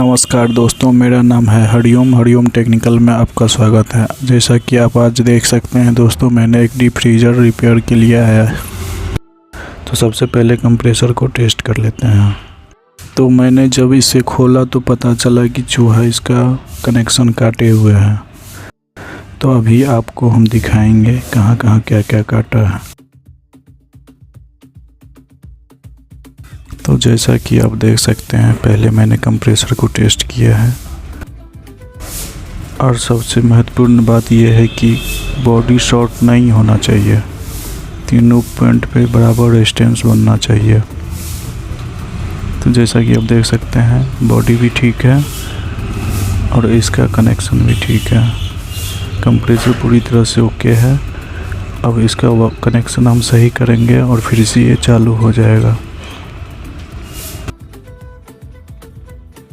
नमस्कार दोस्तों, मेरा नाम है हरिओम टेक्निकल में आपका स्वागत है। जैसा कि आप आज देख सकते हैं दोस्तों, मैंने एक डीप फ्रीज़र रिपेयर के लिए आया है। तो सबसे पहले कंप्रेसर को टेस्ट कर लेते हैं। तो मैंने जब इसे खोला तो पता चला कि चूहा इसका कनेक्शन काटे हुए है। तो अभी आपको हम दिखाएंगे कहाँ कहाँ क्या क्या काटा है। तो जैसा कि आप देख सकते हैं, पहले मैंने कंप्रेसर को टेस्ट किया है और सबसे महत्वपूर्ण बात यह है कि बॉडी शॉर्ट नहीं होना चाहिए। तीनों पॉइंट पे बराबर रेजिस्टेंस बनना चाहिए। तो जैसा कि आप देख सकते हैं, बॉडी भी ठीक है और इसका कनेक्शन भी ठीक है। कंप्रेसर पूरी तरह से ओके है। अब इसका कनेक्शन हम सही करेंगे और फिर से ये चालू हो जाएगा।